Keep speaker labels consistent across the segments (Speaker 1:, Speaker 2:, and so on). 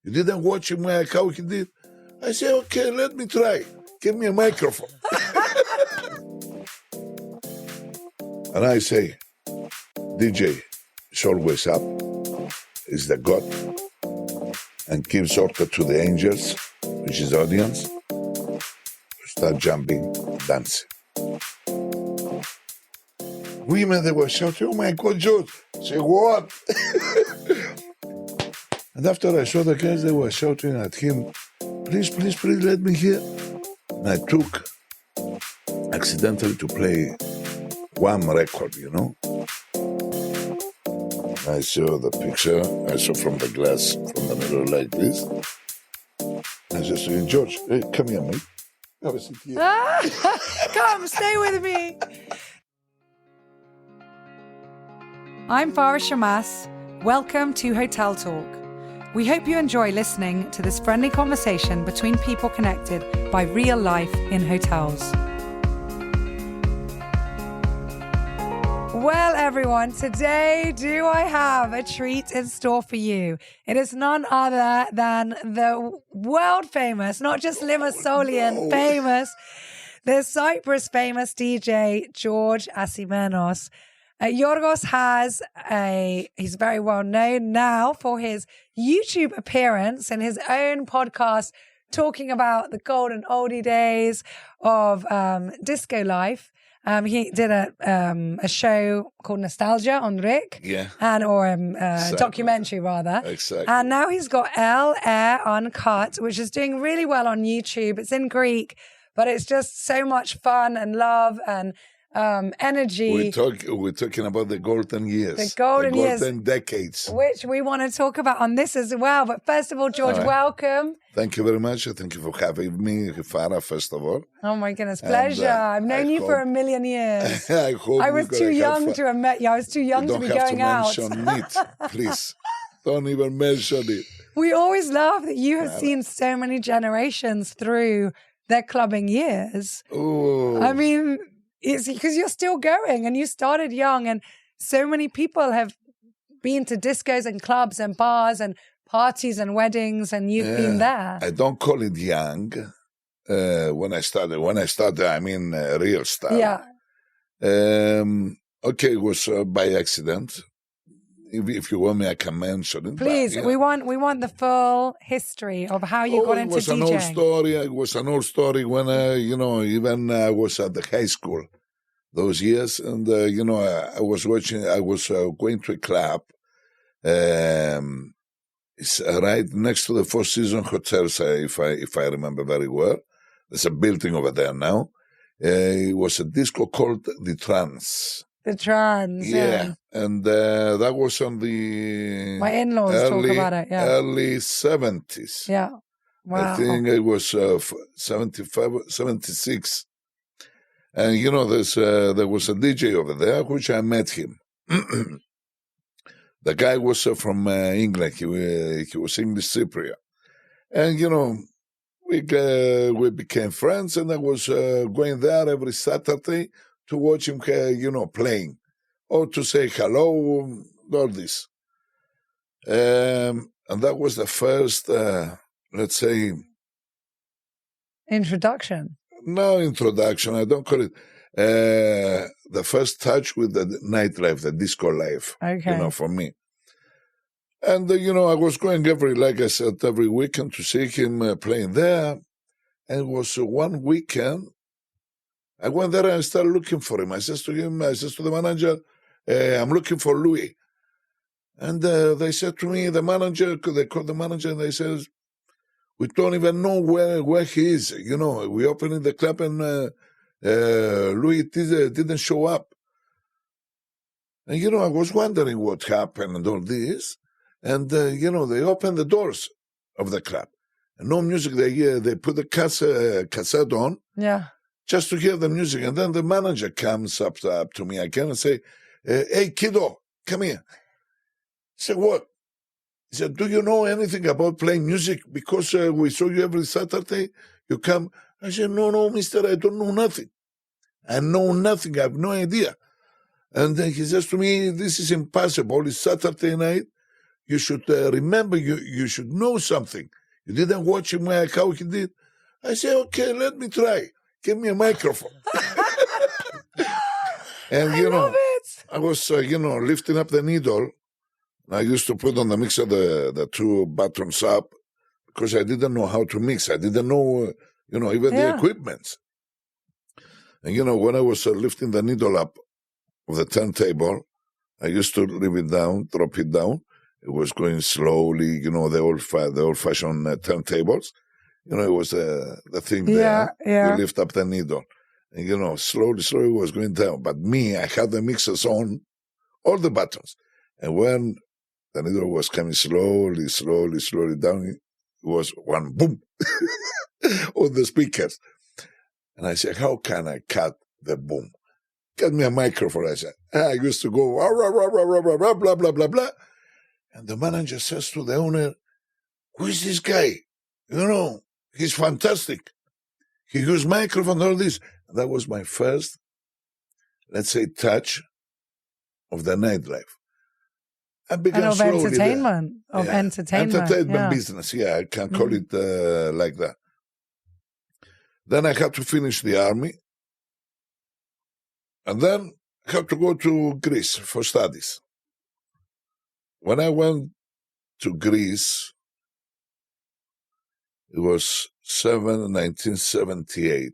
Speaker 1: You didn't watch him how he did? I say, okay, let me try. Give me a microphone. And I say, DJ is always up, is the God, and gives order to the angels, which is the audience, to start jumping, dancing. Women, they were shouting, oh my God, George. I say, what? And after I saw the guys, they were shouting at him, please, please, please let me hear. And I took accidentally to play one record, you know. I saw the picture, I saw from the glass, from the mirror like this. I said to him, George, hey, come here, mate. Have a seat here.
Speaker 2: Come, stay with me. I'm Farah Shammas. Welcome to Hotel Talk. We hope you enjoy listening to this friendly conversation between people connected by real life in hotels. Well, everyone, today do I have a treat in store for you. It is none other than the world famous, not just Limassolian famous, the Cyprus famous DJ George Asimenos. Yorgos he's very well known now for his YouTube appearance and his own podcast talking about the golden oldie days of disco life. He did a show called Nostalgia on Rick, or a documentary rather.
Speaker 1: Exactly.
Speaker 2: And now he's got El Air Uncut, which is doing really well on YouTube. It's in Greek, but it's just so much fun and love and energy.
Speaker 1: We're talking about the golden years.
Speaker 2: The golden
Speaker 1: decades.
Speaker 2: Which we want to talk about on this as well. But first of all, George, welcome.
Speaker 1: Thank you very much. Thank you for having me, Farah, first of all.
Speaker 2: Oh my goodness, pleasure. I've known you for a million years.
Speaker 1: I hope
Speaker 2: I was too young to have met you. I was too young to be going out.
Speaker 1: Don't have to mention it, please. Don't even mention it.
Speaker 2: We always laugh that you have seen so many generations through their clubbing years.
Speaker 1: Oh.
Speaker 2: I mean, it's because you're still going and you started young, and so many people have been to discos and clubs and bars and parties and weddings, and you've been there.
Speaker 1: I don't call it young. When I started, I mean real stuff.
Speaker 2: Yeah.
Speaker 1: Okay, it was by accident. If you want me, I can mention it.
Speaker 2: Please,
Speaker 1: but,
Speaker 2: we want the full history of how you got into DJing.
Speaker 1: It was an old story when even I was at the high school those years, and I was going to a club. It's right next to the Four Seasons Hotels, if I remember very well. There's a building over there now. It was a disco called The Trance.
Speaker 2: The Trance,
Speaker 1: yeah. And that was on the
Speaker 2: my in-laws talk about it,
Speaker 1: early 70s.
Speaker 2: Yeah. Wow.
Speaker 1: I think it was 75, 76. And, there was a DJ over there, which I met him. The guy was from England. He was English Cypriot. And, we became friends, and I was going there every Saturday to watch him, playing, or to say hello, all this. And that was the first, let's say...
Speaker 2: Introduction.
Speaker 1: No introduction, I don't call it. The first touch with the nightlife, the disco life, for me. And, I was going every weekend to see him playing there. And it was one weekend, I went there and I started looking for him. I said to the manager, I'm looking for Louis. And they said to me, they called the manager and they said, we don't even know where he is. We opened in the club and Louis didn't show up. And, I was wondering what happened and all this. And, they opened the doors of the club. And no music. They put the cassette on.
Speaker 2: Yeah.
Speaker 1: Just to hear the music. And then the manager comes up to me again and say, hey, kiddo, come here. I said, what? He said, do you know anything about playing music? Because we saw you every Saturday. You come. I said, no, mister, I don't know nothing. I know nothing. I have no idea. And then he says to me, this is impossible. It's Saturday night. you should remember, you should know something. You didn't watch him how he did. I said, okay, let me try. Give me a microphone. And,
Speaker 2: I love it.
Speaker 1: I was, lifting up the needle. I used to put on the mixer the two buttons up because I didn't know how to mix. I didn't know, even the equipment. And, when I was lifting the needle up of the turntable, I used to leave it down, drop it down. It was going slowly, the old-fashioned turntables. It was the thing there.
Speaker 2: Yeah.
Speaker 1: You lift up the needle. And, slowly it was going down. But me, I had the mixers on, all the buttons. And when the needle was coming slowly down, it was one boom on the speakers. And I said, how can I cut the boom? Get me a microphone, I said. I used to go, blah, blah, blah, blah, blah. And the manager says to the owner, who is this guy? He's fantastic. He used microphone, all this. And that was my first, let's say, touch of the nightlife. I began
Speaker 2: and of
Speaker 1: slowly
Speaker 2: entertainment.
Speaker 1: there. Entertainment business, I can call it like that. Then I had to finish the army. And then I had to go to Greece for studies. When I went to Greece, it was 1978.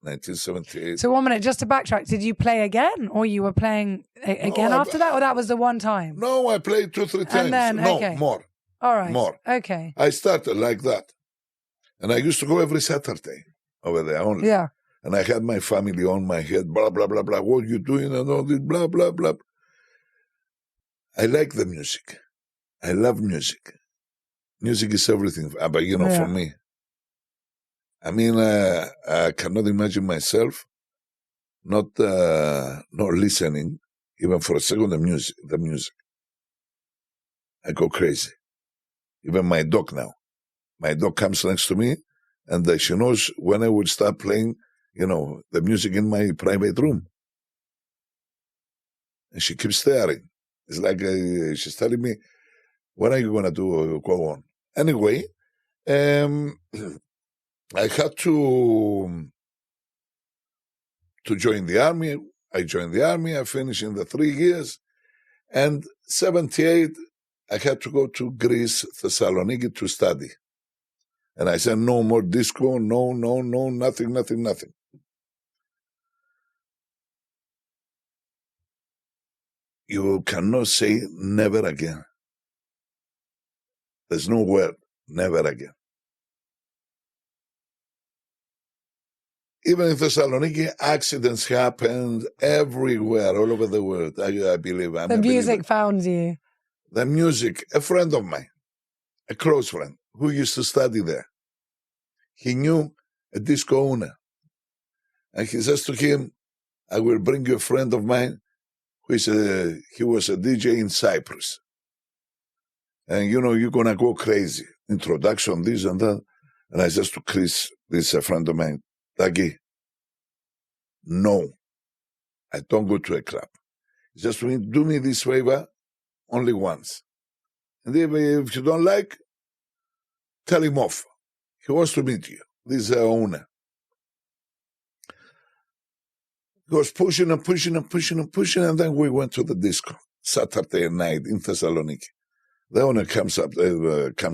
Speaker 1: 1978.
Speaker 2: So 1 minute, just to backtrack, did you play again? Or you were playing again after that? Or that was the one time?
Speaker 1: No, I played 2-3 times.
Speaker 2: And then,
Speaker 1: no, more.
Speaker 2: All right.
Speaker 1: More.
Speaker 2: Okay.
Speaker 1: I started like that. And I used to go every Saturday over there only.
Speaker 2: Yeah.
Speaker 1: And I had my family on my head, blah, blah, blah, blah. What are you doing? And all this, blah, blah, blah. I like the music. I love music. Music is everything. But, for me. I mean, I cannot imagine myself not listening, even for a second, the music. I go crazy. Even my dog now. My dog comes next to me, and she knows when I would start playing, the music in my private room. And she keeps staring. It's like she's telling me, what are you going to do? Go on. Anyway, I had to join the army. I joined the army. I finished in the 3 years. And 78, I had to go to Greece, Thessaloniki to study. And I said, no more disco, no, nothing. You cannot say never again. There's no word, never again. Even in Thessaloniki, accidents happened everywhere, all over the world. I believe.
Speaker 2: The music found you.
Speaker 1: The music, a friend of mine, a close friend, who used to study there. He knew a disco owner. And he says to him, I will bring you a friend of mine he was a DJ in Cyprus. And, you're going to go crazy. Introduction, this and that. And I says to Chris, this is a friend of mine, Dagi, no, I don't go to a club. Just do me this favor only once. And if you don't like, tell him off. He wants to meet you. This is the owner. He was pushing, and then we went to the disco Saturday night in Thessaloniki. The owner comes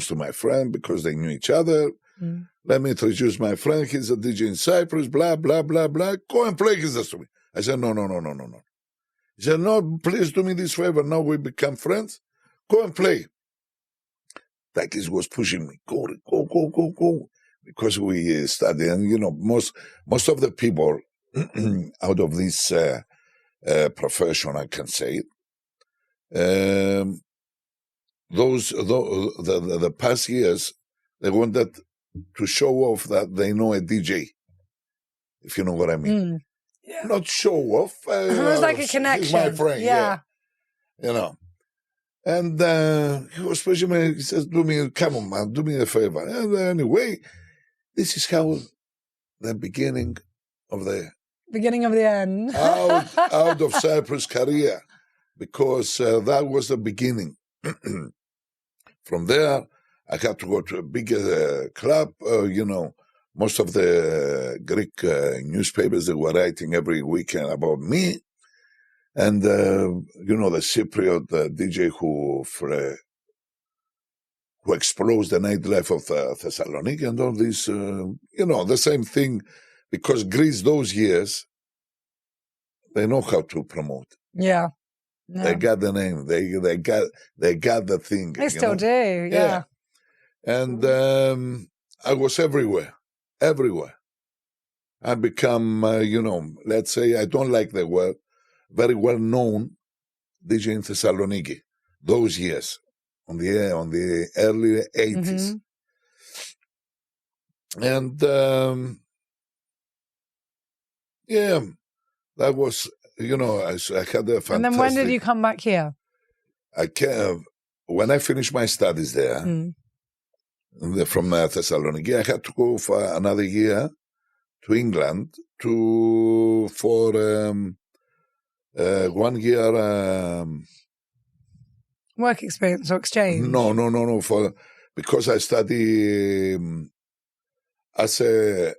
Speaker 1: to my friend because they knew each other. Mm. Let me introduce my friend. He's a DJ in Cyprus, blah, blah, blah, blah. Go and play, he says to me. I said, no. He said, no, please do me this favor. Now we become friends. Go and play. Takis was pushing me. Go. Because we study. And, most of the people out of this profession, I can say it, the past years, they wanted to show off that they know a DJ, if you know what I mean.
Speaker 2: Mm. Yeah.
Speaker 1: Not show off.
Speaker 2: It was like a connection.
Speaker 1: He's my friend, yeah. And he was pushing me. He says, come on, man, do me a favor. And anyway, this is how the beginning of the
Speaker 2: end.
Speaker 1: out of Cyprus career, because that was the beginning. From there, I had to go to a bigger club. Most of the Greek newspapers, they were writing every weekend about me. And, the Cypriot DJ who explores the nightlife of Thessaloniki and all this, the same thing, because Greece those years, they know how to promote.
Speaker 2: Yeah.
Speaker 1: They got the name. They got the thing.
Speaker 2: They still do, yeah.
Speaker 1: And I was everywhere. I become, let's say, I don't like the word, very well known DJ in Thessaloniki those years, on the early 80s. And that was, I had a fantastic.
Speaker 2: And then when did you come back here?
Speaker 1: When I finished my studies there, from Thessaloniki, I had to go for another year to England for 1 year.
Speaker 2: Work experience or exchange?
Speaker 1: No. Because I study as a,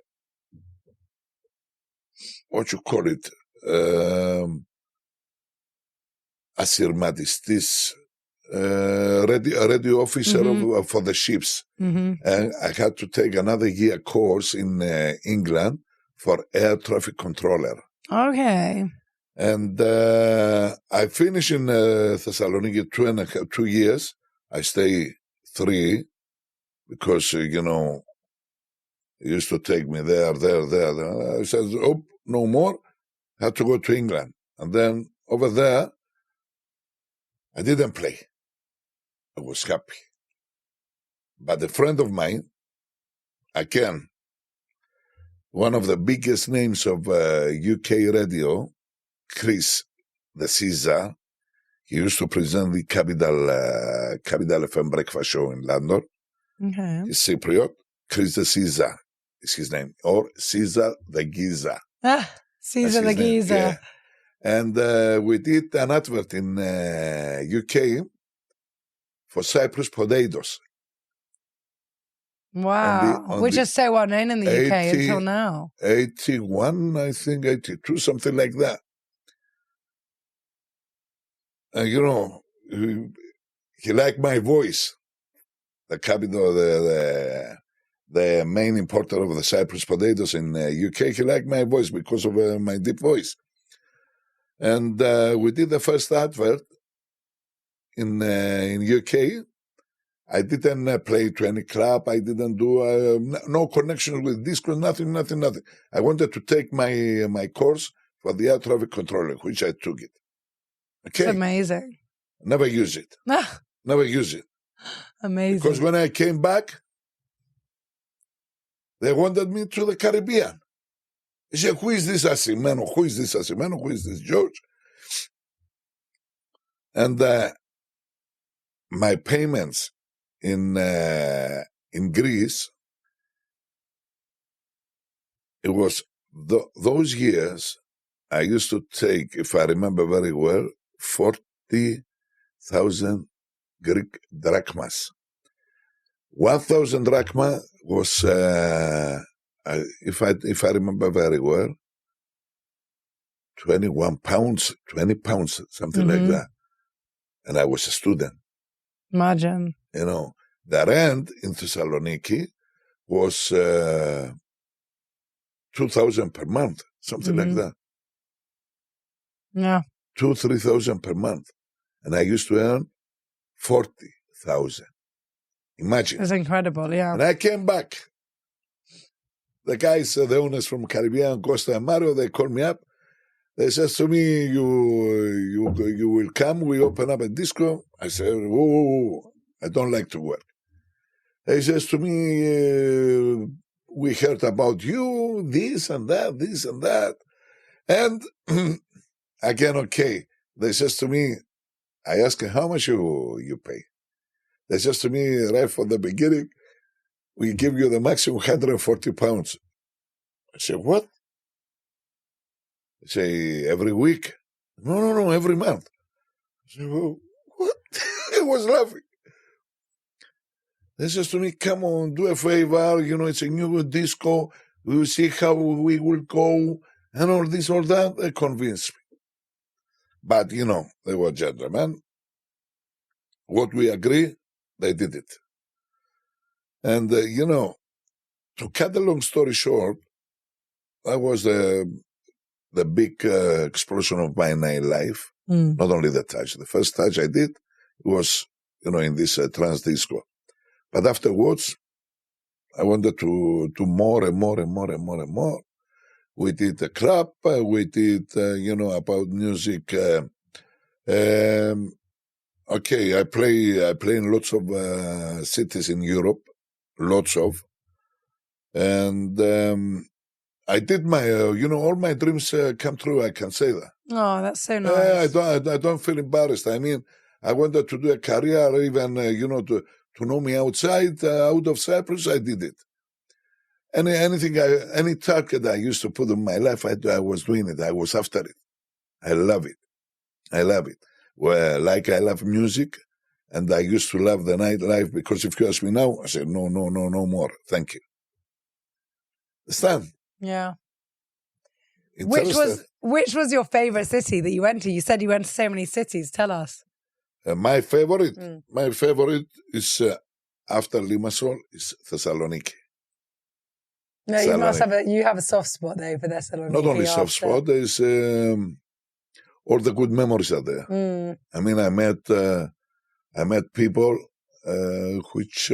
Speaker 1: what you call it, asirmatistis, radio officer for the ships. And I had to take another year course in England for air traffic controller.
Speaker 2: Okay.
Speaker 1: And I finished in Thessaloniki 2 years. I stay 3 because, he used to take me there. I said, no more. I had to go to England. And then over there, I didn't play. I was happy. But a friend of mine, again, one of the biggest names of UK radio, Chris, the Caesar, he used to present the Capital FM breakfast show in London.
Speaker 2: Okay.
Speaker 1: He's Cypriot. Chris the Caesar is his name, or Caesar the Giza.
Speaker 2: Caesar the Giza.
Speaker 1: Yeah. And we did an advert in UK for Cyprus potatoes.
Speaker 2: Wow. Which is so well known in the UK until now.
Speaker 1: 81, I think, 82, something like that. And, he liked my voice. The capital, the main importer of the Cyprus potatoes in UK, he liked my voice because of my deep voice. And we did the first advert in UK. I didn't play to any club. I didn't do no connection with disco, nothing. I wanted to take my course for the air traffic controller, which I took it. Okay.
Speaker 2: It's amazing.
Speaker 1: Never use it. Never use it.
Speaker 2: Amazing.
Speaker 1: Because when I came back, they wanted me to the Caribbean. He said, who is this Asimenos? Who is this Asimenos? Who is this George? And my payments in Greece, it was those years, I used to take, if I remember very well, 40,000 Greek drachmas. 1,000 drachma was, if I remember very well, 20 pounds, something like that. And I was a student.
Speaker 2: Imagine.
Speaker 1: The rent in Thessaloniki was 2,000 per month, something like that.
Speaker 2: Yeah.
Speaker 1: 2,000-3,000 per month. And I used to earn 40,000. Imagine.
Speaker 2: It's incredible, yeah.
Speaker 1: And I came back. The guys, the owners from Caribbean, Costa and Mario, they called me up. They said to me, you will come, we open up a disco. I said, whoa, I don't like to work. They says to me, we heard about you, this and that. And again, okay. They says to me, I asked him, how much you pay? They says to me, right from the beginning, we give you the maximum 140 pounds. I say, what? They say, every week? No, every month. I say, well, what? I was laughing. They says to me, come on, do a favor, it's a new disco, we will see how we will go, and all this, all that. They convinced me. But, they were gentlemen. What we agree, they did it. And, to cut the long story short, that was the big explosion of my nightlife. Not only the touch. The first touch I did was, in this trance disco. But afterwards, I wanted to do more and more and more and more and more. We did a club. We did, about music. Okay, I play in lots of cities in Europe, lots of. And I did my, all my dreams come true. I can say that.
Speaker 2: Oh, that's so nice.
Speaker 1: I don't feel embarrassed. I mean, I wanted to do a career, even, to know me outside, out of Cyprus. I did it. Any target I used to put in my life, I was doing it. I was after it. I love it. Well, like I love music, and I used to love the nightlife, because if you ask me now, I said, no more. Thank you. Understand?
Speaker 2: Yeah. Which was your favorite city that you went to? You said you went to so many cities. Tell us.
Speaker 1: My favorite is after Limassol is Thessaloniki.
Speaker 2: No, you must have a soft spot though for Thessaloniki.
Speaker 1: Not only soft spot, there's all the good memories are there. I mean, I met people which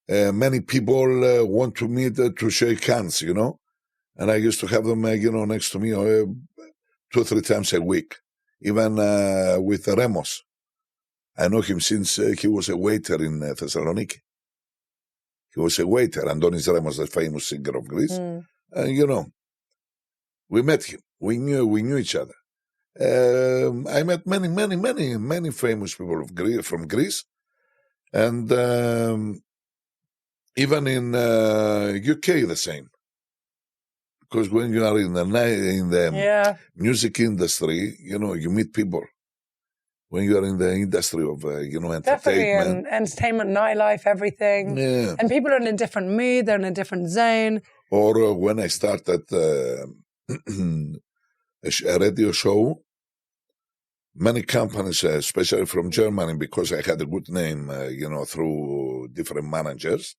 Speaker 1: many people want to meet to shake hands, and I used to have them, next to me 2 or 3 times a week. Even with Remos. I know him since he was a waiter in Thessaloniki. He was a waiter, Antonis Remos, the famous singer of Greece. And, we met him. We knew each other. I met many famous people from Greece. And even in UK, the same. Because when you are in the music industry, you meet people. When you are in the industry of, entertainment.
Speaker 2: Definitely, and entertainment, nightlife, everything.
Speaker 1: Yeah.
Speaker 2: And people are in a different mood, they're in a different zone.
Speaker 1: Or when I started a radio show, many companies, especially from Germany, because I had a good name, through different managers,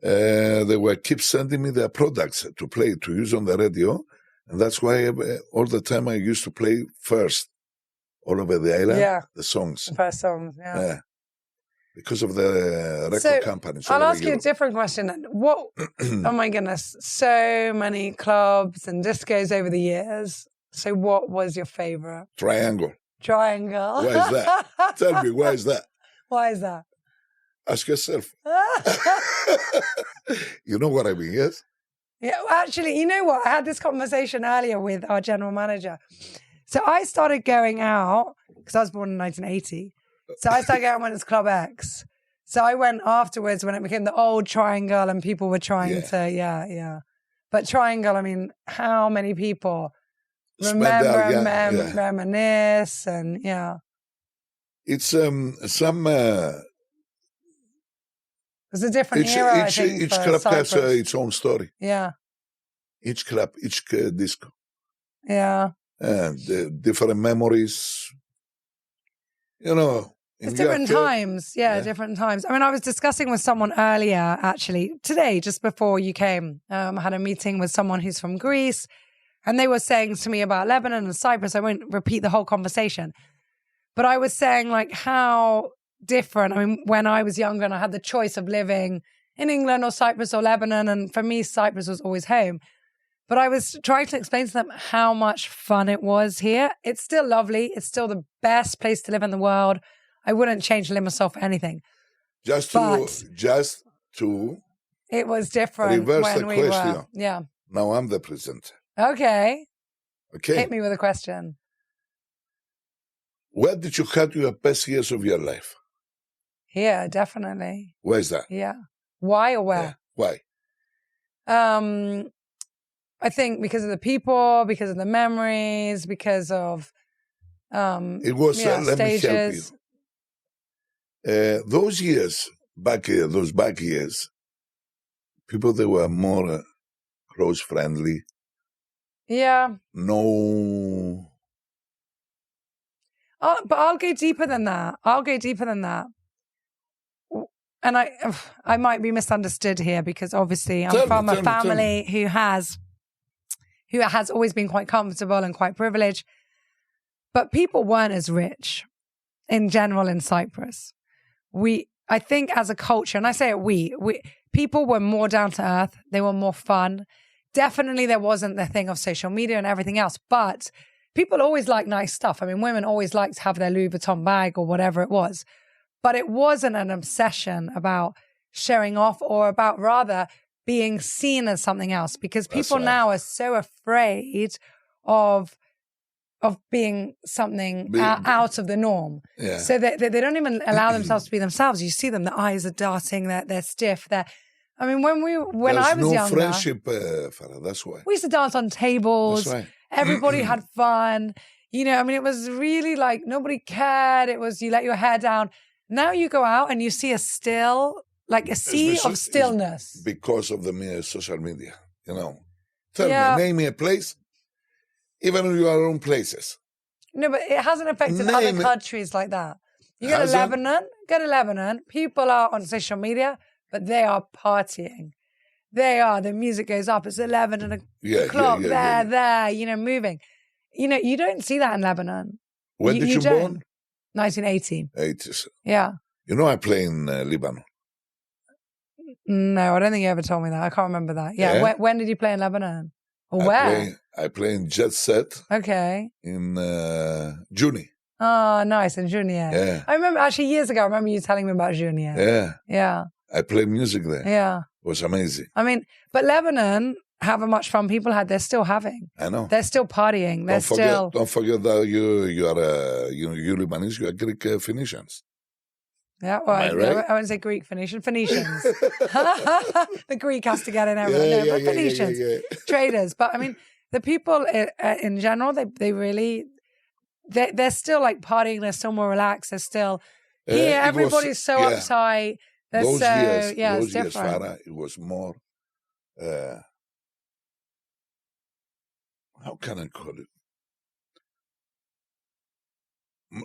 Speaker 1: they were keep sending me their products to use on the radio. And that's why all the time I used to play first all over the island, the songs.
Speaker 2: The first songs, yeah.
Speaker 1: Because of the record companies.
Speaker 2: I'll ask you a different question then. What, oh my goodness, so many clubs and discos over the years. So what was your favorite?
Speaker 1: Triangle.
Speaker 2: Triangle.
Speaker 1: Why is that? Tell me, why is that?
Speaker 2: Why is that?
Speaker 1: Ask yourself. You know what I mean, yes?
Speaker 2: Yeah, actually, you know what? I had this conversation earlier with our general manager. So I started going out, because I was born in 1980. So I started going out when it's Club X. So I went afterwards when it became the old Triangle and people were trying to, But Triangle, I mean, how many people remember and reminisce and,
Speaker 1: It's some...
Speaker 2: It's a different era, I think,
Speaker 1: each club has its own story.
Speaker 2: Yeah.
Speaker 1: Each club, each disco.
Speaker 2: Yeah.
Speaker 1: And different memories.
Speaker 2: It's different times. Different times. I mean, I was discussing with someone earlier, actually, today, just before you came. I had a meeting with someone who's from Greece, and they were saying to me about Lebanon and Cyprus. I won't repeat the whole conversation. But I was saying, like, how different. I mean, when I was younger and I had the choice of living in England or Cyprus or Lebanon, and for me, Cyprus was always home. But I was trying to explain to them how much fun it was here. It's still lovely. It's still the best place to live in the world. I wouldn't change Limassol for anything.
Speaker 1: Just to
Speaker 2: it was different
Speaker 1: reverse
Speaker 2: when
Speaker 1: the
Speaker 2: we
Speaker 1: question.
Speaker 2: were. Yeah.
Speaker 1: Now I'm the presenter.
Speaker 2: Okay.
Speaker 1: Okay.
Speaker 2: Hit me with a question.
Speaker 1: Where did you have your best years of your life?
Speaker 2: Here, definitely.
Speaker 1: Where is that?
Speaker 2: Yeah. Why or where?
Speaker 1: Yeah. Why?
Speaker 2: I think because of the people, because of the memories, because of
Speaker 1: it was
Speaker 2: stages.
Speaker 1: Let me help you. Those years, those back years, people, they were more close, friendly.
Speaker 2: Yeah.
Speaker 1: No.
Speaker 2: But I'll go deeper than that. And I might be misunderstood here because obviously I'm from a family who has always been quite comfortable and quite privileged. But people weren't as rich in general in Cyprus. I think as a culture, and I say it people were more down to earth. They were more fun. Definitely there wasn't the thing of social media and everything else, but people always like nice stuff. I mean, women always liked to have their Louis Vuitton bag or whatever it was. But it wasn't an obsession about showing off or about rather being seen as something else, because people now are so afraid of being something out of the norm. Yeah. So they don't even allow themselves to be themselves. You see them, the eyes are darting, they're stiff. I mean, when I was younger,
Speaker 1: friendship, Farah, that's why.
Speaker 2: We used to dance on tables.
Speaker 1: That's right.
Speaker 2: Everybody had fun. You know, I mean, it was really like nobody cared. It was, you let your hair down. Now you go out and you see a sea of stillness.
Speaker 1: Because of the social media, you know. Tell me, name me a place, even in your own places.
Speaker 2: No, but it hasn't affected other countries like that. You go to Lebanon, people are on social media, but they are partying. The music goes up, it's 11 o'clock, there, you know, moving. You know, you don't see that in Lebanon.
Speaker 1: When did you born?
Speaker 2: 1980.
Speaker 1: 80s.
Speaker 2: Yeah.
Speaker 1: You know I play in Lebanon.
Speaker 2: No, I don't think you ever told me that. I can't remember that. Yeah. When did you play in Lebanon? Or where?
Speaker 1: I play in Jet Set.
Speaker 2: Okay.
Speaker 1: In Juni.
Speaker 2: Oh, nice. In Juni,
Speaker 1: yeah.
Speaker 2: I remember, actually, years ago, I remember you telling me about Juni.
Speaker 1: Yeah.
Speaker 2: Yeah.
Speaker 1: I played music there.
Speaker 2: Yeah.
Speaker 1: It was amazing.
Speaker 2: I mean, but Lebanon, however much fun people had, they're still having.
Speaker 1: I know.
Speaker 2: They're still partying.
Speaker 1: Don't forget that you are you Lebanese, you are Greek Phoenicians.
Speaker 2: Yeah, well, I wouldn't say Greek Phoenicians. The Greek has to get in everyone. But Phoenicians, traders. But I mean, the people in general, they're still like partying. They're still more relaxed. They're still here. Everybody's so uptight. They're
Speaker 1: those
Speaker 2: years,
Speaker 1: it's
Speaker 2: different.
Speaker 1: Farah, it was more. How can I call it?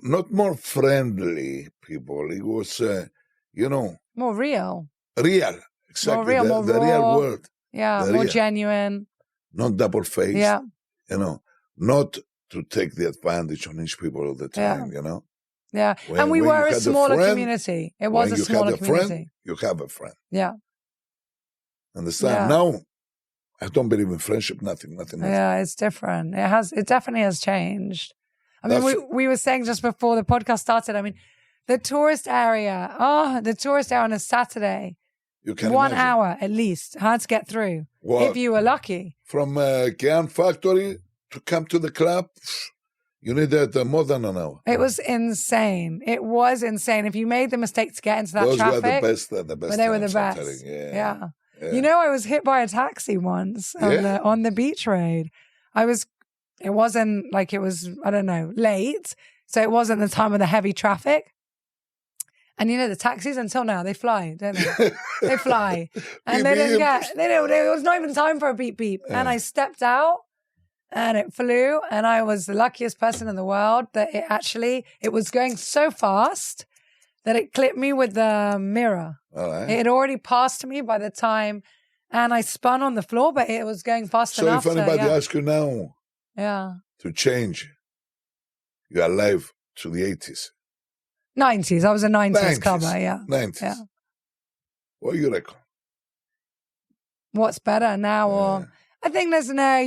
Speaker 1: Not more friendly people. It was,
Speaker 2: more real.
Speaker 1: Real, exactly.
Speaker 2: More real, more
Speaker 1: the
Speaker 2: raw.
Speaker 1: Real world.
Speaker 2: Yeah, more genuine.
Speaker 1: Not double-faced.
Speaker 2: Yeah.
Speaker 1: You know, not to take the advantage on each people all the time, you know.
Speaker 2: Yeah, and we were a smaller community. It was a smaller community.
Speaker 1: Friend, you have a friend.
Speaker 2: Yeah.
Speaker 1: Understand?
Speaker 2: Yeah.
Speaker 1: Now, I don't believe in friendship, nothing.
Speaker 2: Yeah, it's different. It definitely has changed. I mean, we were saying just before the podcast started, I mean, the tourist area on a Saturday,
Speaker 1: you can
Speaker 2: 1
Speaker 1: imagine.
Speaker 2: hour at least, hard to get through, if you were lucky.
Speaker 1: From Kean Factory to come to the club, you needed more than an hour.
Speaker 2: It was insane. If you made the mistake to get into that traffic.
Speaker 1: Those were the best.
Speaker 2: But they were the best. Yeah. You know, I was hit by a taxi once on the beach road. It wasn't like it was, I don't know, late. So it wasn't the time of the heavy traffic. And you know, the taxis until now, they fly, don't they? They fly. And it was not even time for a beep beep. Yeah. And I stepped out and it flew. And I was the luckiest person in the world that it was going so fast that it clipped me with the mirror. All right. It had already passed me by the time, and I spun on the floor, but it was going fast enough.
Speaker 1: So if anybody asks you now
Speaker 2: to
Speaker 1: change your life to the 80s.
Speaker 2: 90s. I was a 90s cover, yeah.
Speaker 1: 90s.
Speaker 2: Yeah.
Speaker 1: What do you reckon?
Speaker 2: What's better now or... I think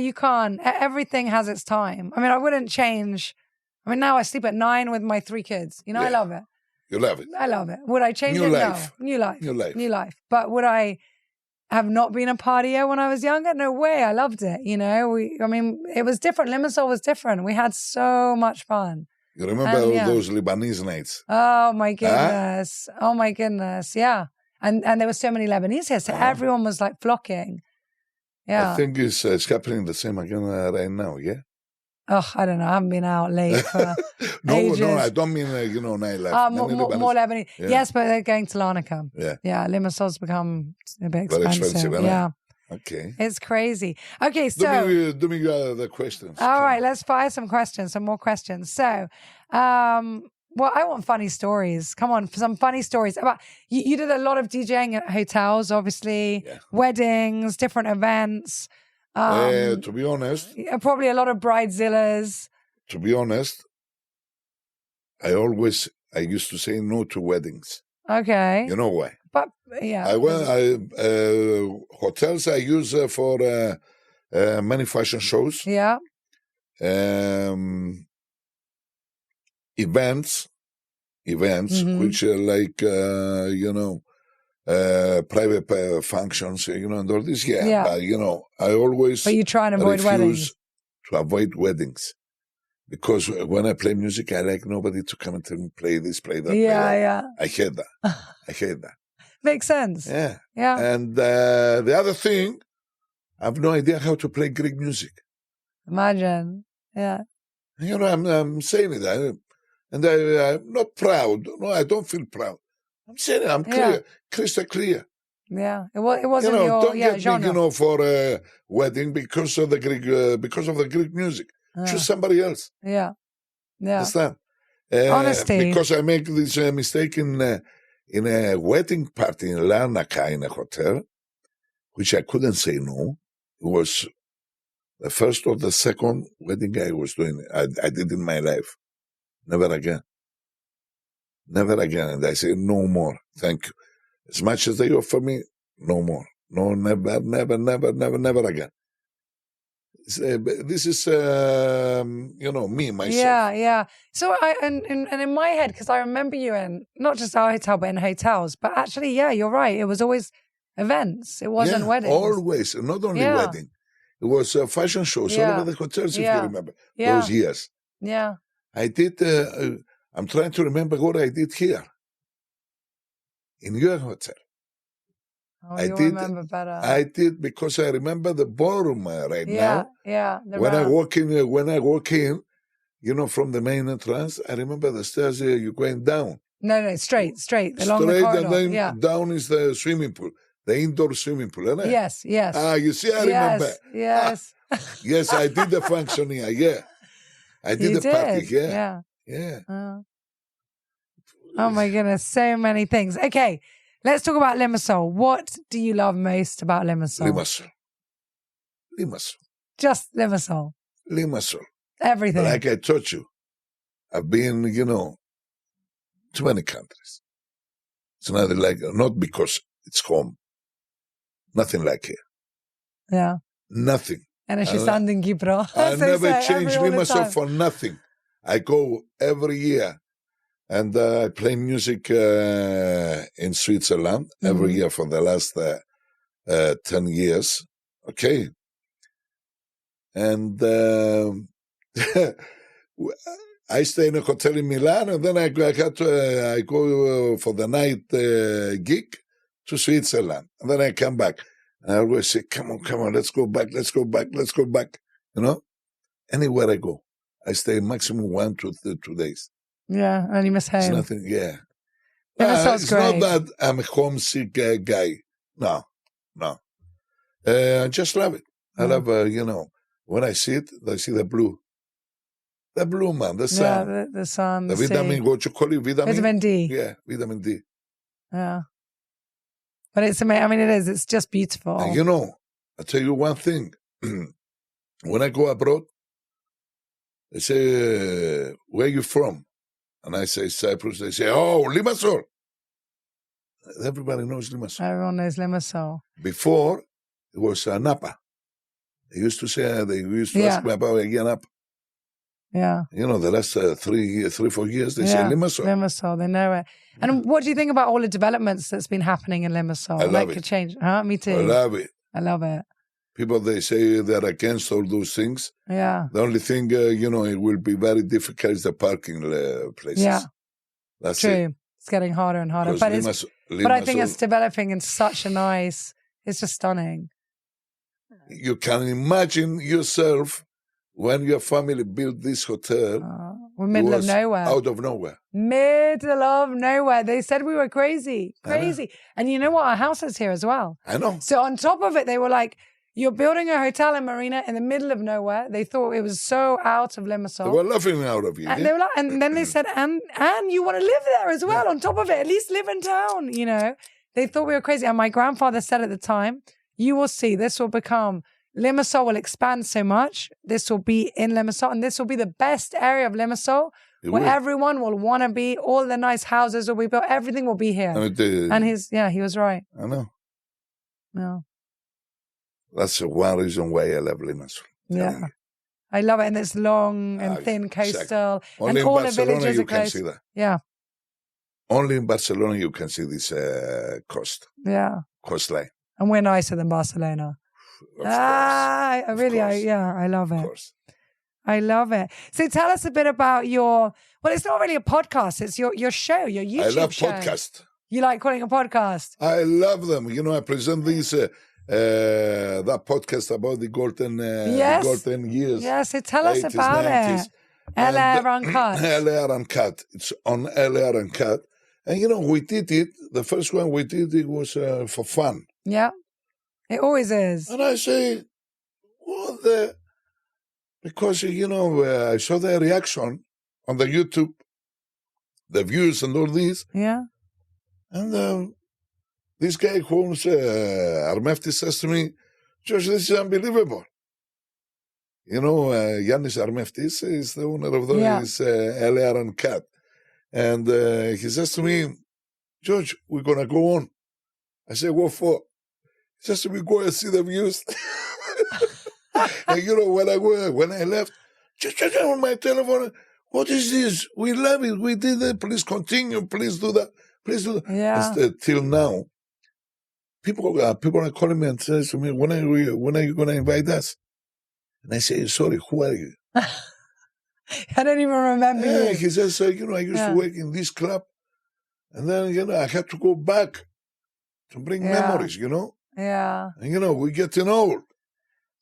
Speaker 2: you can't. Everything has its time. I mean, I wouldn't change. I mean, now I sleep at 9 with my 3 kids. You know, I love it.
Speaker 1: You love it.
Speaker 2: I love it. Would I change it?
Speaker 1: Life.
Speaker 2: No. New life. But would I have not been a partier when I was younger? No way. I loved it. You know, it was different. Limassol was different. We had so much fun.
Speaker 1: You remember those Lebanese nights?
Speaker 2: Oh my goodness. Oh my goodness. Yeah. And there were so many Lebanese here. So everyone was like flocking. Yeah.
Speaker 1: I think it's happening the same again right now, yeah?
Speaker 2: Oh, I don't know. I haven't been out late for ages.
Speaker 1: No, I don't mean, nightlife.
Speaker 2: More Lebanese.
Speaker 1: Yeah.
Speaker 2: Yes, but they're going to Larnaca.
Speaker 1: Yeah.
Speaker 2: Yeah, Limassol's become a bit
Speaker 1: Very
Speaker 2: expensive.
Speaker 1: expensive,
Speaker 2: yeah.
Speaker 1: Okay.
Speaker 2: It's crazy. Okay, so...
Speaker 1: Do me the questions.
Speaker 2: All right, let's fire some more questions. So, well, I want funny stories. Come on, some funny stories. About you did a lot of DJing at hotels, obviously, weddings, different events.
Speaker 1: To be honest.
Speaker 2: Probably a lot of bridezillas.
Speaker 1: To be honest, I used to say no to weddings.
Speaker 2: Okay.
Speaker 1: You know why?
Speaker 2: But, yeah.
Speaker 1: Hotels I use for many fashion shows.
Speaker 2: Yeah.
Speaker 1: Events, which are like, private functions, and all this. Yeah. But, I always
Speaker 2: But you try and avoid weddings.
Speaker 1: To avoid weddings. Because when I play music, I like nobody to come and tell me, play this, play that.
Speaker 2: Yeah.
Speaker 1: I hate that.
Speaker 2: Makes sense.
Speaker 1: Yeah.
Speaker 2: Yeah.
Speaker 1: And the other thing, I have no idea how to play Greek music.
Speaker 2: Imagine. Yeah.
Speaker 1: I'm saying it. And I'm not proud. No, I don't feel proud. I'm saying it. I'm clear, crystal clear.
Speaker 2: Yeah. It wasn't your
Speaker 1: don't get
Speaker 2: genre.
Speaker 1: Me, for a wedding because of the Greek music. Choose somebody else.
Speaker 2: Yeah.
Speaker 1: Understand?
Speaker 2: Honesty.
Speaker 1: Because I make this mistake in a wedding party in Larnaca in a hotel, which I couldn't say no. It was the first or the second wedding I was doing. I did in my life. Never again. And I say, no more. Thank you. As much as they offer me, no more. No, never again. This is, me, myself.
Speaker 2: Yeah. So and in my head, because I remember you in not just our hotel, but in hotels. But actually, yeah, you're right. It was always events. It wasn't weddings.
Speaker 1: Always. Not only wedding. It was fashion shows all over the hotels, if you remember. Those years.
Speaker 2: Yeah.
Speaker 1: I did, I'm trying to remember what I did here. In your hotel.
Speaker 2: Oh, I remember better.
Speaker 1: I did because I remember the ballroom right now.
Speaker 2: Yeah.
Speaker 1: When I walk in, from the main entrance, I remember the stairs you're going down.
Speaker 2: No, straight, along the corridor.
Speaker 1: And then down is the swimming pool, the indoor swimming pool, isn't it?
Speaker 2: Yes.
Speaker 1: You see, I remember.
Speaker 2: Yes.
Speaker 1: Yes, I did the function here, yeah. I did the party here. Yeah.
Speaker 2: Oh my goodness, so many things. Okay, let's talk about Limassol. What do you love most about Limassol?
Speaker 1: Limassol.
Speaker 2: Just Limassol.
Speaker 1: Limassol.
Speaker 2: Everything.
Speaker 1: Like I told you, I've been, to many countries. It's not because it's home. Nothing like here.
Speaker 2: Yeah.
Speaker 1: Nothing.
Speaker 2: And she's standing Kipro.
Speaker 1: I never change Limassol for nothing. I go every year. And I play music in Switzerland every year for the last 10 years. Okay. And I stay in a hotel in Milan, and then I go for the night gig to Switzerland. And then I come back. And I always say, come on, let's go back. Anywhere I go, I stay maximum 1 to 2 days.
Speaker 2: Yeah, and you miss home.
Speaker 1: It's nothing, yeah.
Speaker 2: It's
Speaker 1: great. Not that I'm a homesick guy. No. I just love it. I love, when I see it, I see the blue. The blue, man, the sun.
Speaker 2: Yeah, the sun,
Speaker 1: the vitamin, what you call it,
Speaker 2: Vitamin D.
Speaker 1: Yeah, vitamin D.
Speaker 2: Yeah. But it's amazing. I mean, it is. It's just beautiful.
Speaker 1: And I'll tell you one thing. When I go abroad, they say, where are you from? And I say Cyprus. They say, oh, Limassol. Everybody knows Limassol.
Speaker 2: Everyone knows Limassol.
Speaker 1: Before, it was Napa. They used to ask me about Napa.
Speaker 2: Yeah.
Speaker 1: The last 3-4 years, they say Limassol.
Speaker 2: Limassol, they know it. And what do you think about all the developments that's been happening in Limassol?
Speaker 1: I love it.
Speaker 2: Could change. Me too.
Speaker 1: I love it.
Speaker 2: I love it.
Speaker 1: People, they say they're against all those things.
Speaker 2: Yeah.
Speaker 1: The only thing, it will be very difficult is the parking places.
Speaker 2: Yeah.
Speaker 1: That's
Speaker 2: true.
Speaker 1: it.
Speaker 2: It's getting harder and harder. But I think it's developing in such a nice, it's just stunning.
Speaker 1: You can imagine yourself when your family built this hotel,
Speaker 2: we're middle of nowhere.
Speaker 1: Out of nowhere.
Speaker 2: Middle of nowhere. They said we were crazy. Crazy. And you know what? Our house is here as well.
Speaker 1: I know.
Speaker 2: So on top of it, they were like, you're building a hotel in Marina in the middle of nowhere. They thought it was so out of Limassol.
Speaker 1: They were laughing out of you.
Speaker 2: And, they were like, and then they said, and you want to live there as well on top of it. At least live in town, you know. They thought we were crazy. And my grandfather said at the time, you will see, this will become, Limassol will expand so much. This will be in Limassol. And this will be the best area of Limassol where everyone will want to be. All the nice houses will be built. Everything will be here. And he was right.
Speaker 1: I know.
Speaker 2: Yeah.
Speaker 1: That's one reason why I love Limassol.
Speaker 2: Yeah. I love it. And it's long and thin coastal.
Speaker 1: Exactly. Only
Speaker 2: and all
Speaker 1: in Barcelona
Speaker 2: the villages
Speaker 1: you
Speaker 2: are
Speaker 1: can
Speaker 2: close.
Speaker 1: see that.
Speaker 2: Yeah.
Speaker 1: Only in Barcelona you can see this coastline.
Speaker 2: And we're nicer than Barcelona. I love it. I love it. So tell us a bit about it's not really a podcast. It's your show, your YouTube show. I love
Speaker 1: podcasts.
Speaker 2: You like calling a podcast?
Speaker 1: I love them. You know, I present these that podcast about the golden years.
Speaker 2: Yes, so tell us about 90s. It. LR Uncut.
Speaker 1: LR Uncut. It's on LR Uncut. And, you know, we did it. The first one we did it was for fun.
Speaker 2: Yeah, it always is.
Speaker 1: And I say, what the... Because, you know, I saw the reaction on the YouTube, the views and all these.
Speaker 2: Yeah.
Speaker 1: And this guy who owns Armeftis says to me, George, this is unbelievable. You know, Yannis Armeftis is the owner of those LR and Cat. And he says to me, George, we're going to go on. I say, what for? He says to me, go and see the views. And you know, when I left, just on my telephone, what is this? We love it. We did it. Please continue. Please do that. Please do that.
Speaker 2: Yeah.
Speaker 1: Till now, people are calling me and says to me, when are you going to invite us? And I say, sorry, who are you?
Speaker 2: I don't even remember you.
Speaker 1: He says, you know, I used to work in this club. And then, you know, I had to go back to bring memories, you know?
Speaker 2: Yeah.
Speaker 1: And, you know, we're getting old.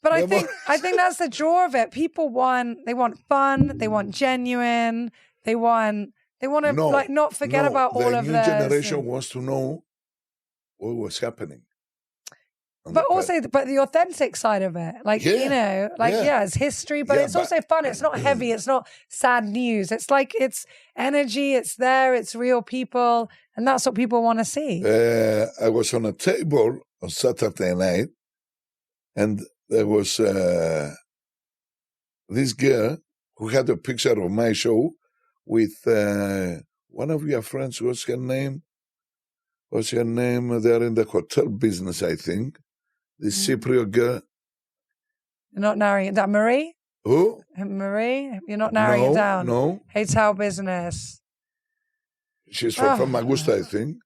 Speaker 2: But I think that's the draw of it. People want fun, they want genuine, they want to not forget about all of this.
Speaker 1: The new generation wants to know what was happening.
Speaker 2: But also, the authentic side of it, you know, it's history, but it's also fun. It's not heavy. It's not sad news. It's like it's energy. It's there. It's real people, and that's what people want to see.
Speaker 1: I was on a table on Saturday night, and there was this girl who had a picture of my show with one of your friends. What's her name? They're in the hotel business, I think. This Cypriot girl.
Speaker 2: You're not narrowing it down. Marie?
Speaker 1: Who?
Speaker 2: Marie? You're not narrowing it down?
Speaker 1: No.
Speaker 2: Hotel business.
Speaker 1: She's from Augusta, I think.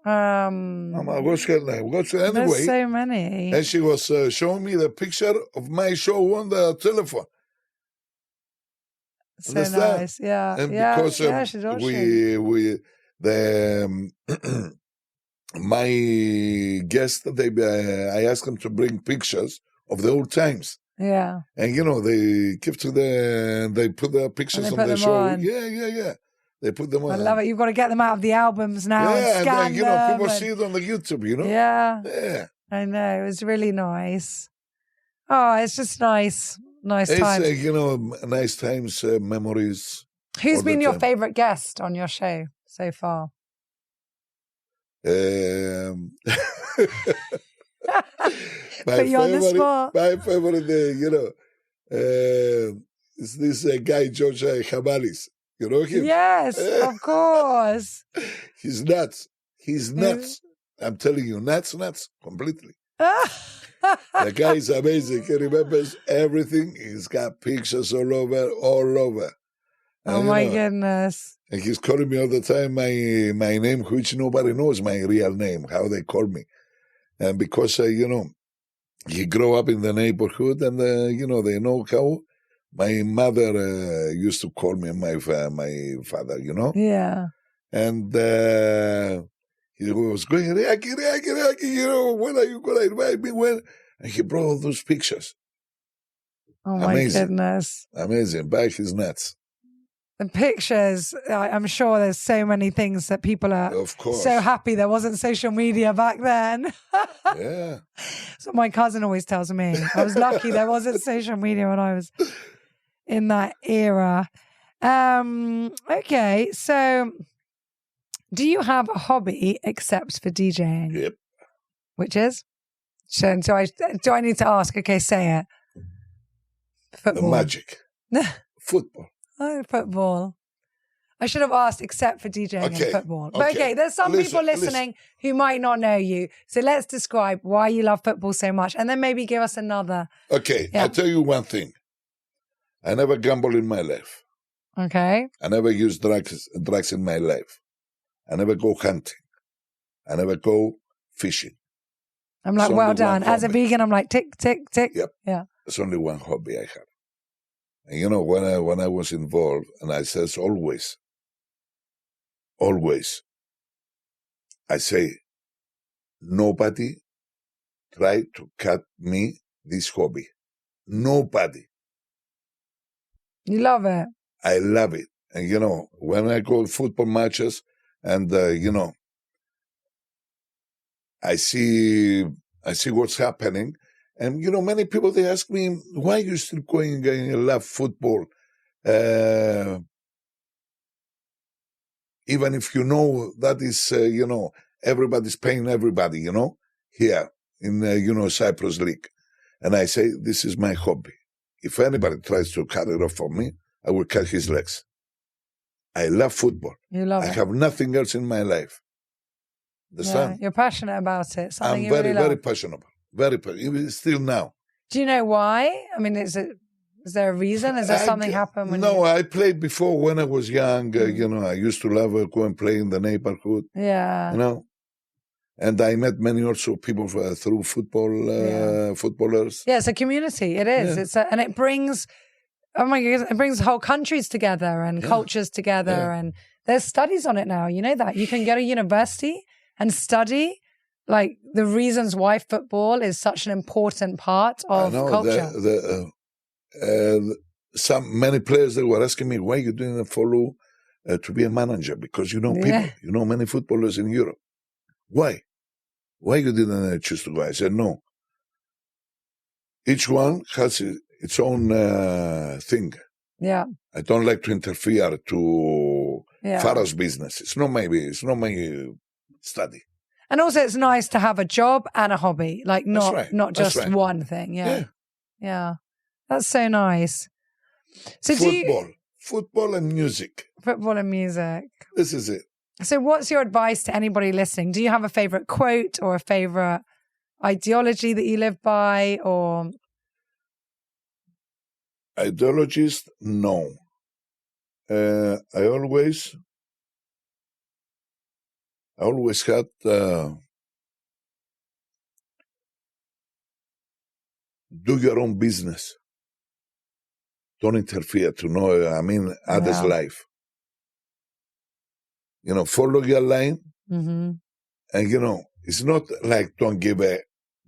Speaker 1: What's her name? Anyway,
Speaker 2: there's so many.
Speaker 1: And she was showing me the picture of my show on the telephone.
Speaker 2: So nice, yeah.
Speaker 1: And because
Speaker 2: she's awesome.
Speaker 1: My guests, I asked them to bring pictures of the old times.
Speaker 2: Yeah.
Speaker 1: And, you know, they put the pictures on the show. On. Yeah. They put them on.
Speaker 2: I love it. You've got to get them out of the albums now and scan
Speaker 1: and, you know, people see it on the YouTube, you know?
Speaker 2: Yeah. I know. It was really nice. Oh, it's just nice. Nice times.
Speaker 1: It's, you know, nice times, memories.
Speaker 2: Who's been your favorite guest on your show so far?
Speaker 1: My
Speaker 2: Put you on the spot.
Speaker 1: My favorite, you know, is this guy, George Asimenos. You know him?
Speaker 2: Yes, of course.
Speaker 1: He's nuts. I'm telling you, nuts, completely. The guy is amazing. He remembers everything. He's got pictures all over.
Speaker 2: Oh, my goodness.
Speaker 1: And he's calling me all the time my name, which nobody knows my real name, how they call me. And because, you know, he grew up in the neighborhood and, you know, they know how my mother used to call me my father, you know?
Speaker 2: Yeah.
Speaker 1: And he was going, Riaki, you know, when are you going to invite me? When? And he brought all those pictures.
Speaker 2: Oh my goodness.
Speaker 1: Amazing. Back his nuts.
Speaker 2: The pictures, I'm sure there's so many things that people are so happy there wasn't social media back then.
Speaker 1: Yeah.
Speaker 2: So my cousin always tells me. I was lucky there wasn't social media when I was in that era. Okay, so do you have a hobby except for DJing?
Speaker 1: Yep.
Speaker 2: Which is? So do I need to ask? Okay, say it. Football.
Speaker 1: Magic. Football.
Speaker 2: Oh, football. I should have asked except for DJing and football. But okay, there's some people listening who might not know you. So let's describe why you love football so much and then maybe give us another.
Speaker 1: Okay, I'll tell you one thing. I never gamble in my life.
Speaker 2: Okay.
Speaker 1: I never use drugs in my life. I never go hunting. I never go fishing.
Speaker 2: I'm like, well done. As a vegan, I'm like, tick, tick, tick.
Speaker 1: Yep.
Speaker 2: Yeah.
Speaker 1: It's only one hobby I have. And you know, when I was involved, and I says always, I say, nobody try to cut me this hobby. Nobody.
Speaker 2: You love it.
Speaker 1: I love it. And you know, when I go to football matches and, you know, I see what's happening. And, you know, many people, they ask me, why are you still going and love football? Even if you know that is, you know, everybody's paying everybody, you know, here in, you know, Cyprus League. And I say, this is my hobby. If anybody tries to cut it off for me, I will cut his legs. I love football.
Speaker 2: You love it.
Speaker 1: I have nothing else in my life.
Speaker 2: Yeah, you're passionate about it.
Speaker 1: I'm very passionate. Even still now.
Speaker 2: Do you know why? I mean, is there a reason? Is there something happened?
Speaker 1: No, I played before when I was young. You know, I used to love go and play in the neighborhood.
Speaker 2: Yeah.
Speaker 1: You know, and I met many also people through football, footballers.
Speaker 2: Yeah, it's a community. It is. Yeah. And it brings, oh my goodness, it brings whole countries together and cultures together. Yeah. And there's studies on it now. You know that you can go to university and study like the reasons why football is such an important part of culture.
Speaker 1: Many players, they were asking me, why you didn't follow to be a manager? Because you know people, you know many footballers in Europe. Why? Why you didn't choose to go? I said, no. Each one has its own thing.
Speaker 2: Yeah.
Speaker 1: I don't like to interfere to Farah's business. It's not my study.
Speaker 2: And also it's nice to have a job and a hobby, like not just one thing. Yeah. That's so nice. So
Speaker 1: football and music.
Speaker 2: Football and music.
Speaker 1: This is it.
Speaker 2: So what's your advice to anybody listening? Do you have a favorite quote or a favorite ideology that you live by, or?
Speaker 1: Ideologies? No. I always had do your own business. Don't interfere to know, others' life. You know, follow your line. Mm-hmm. And, you know, it's not like don't give a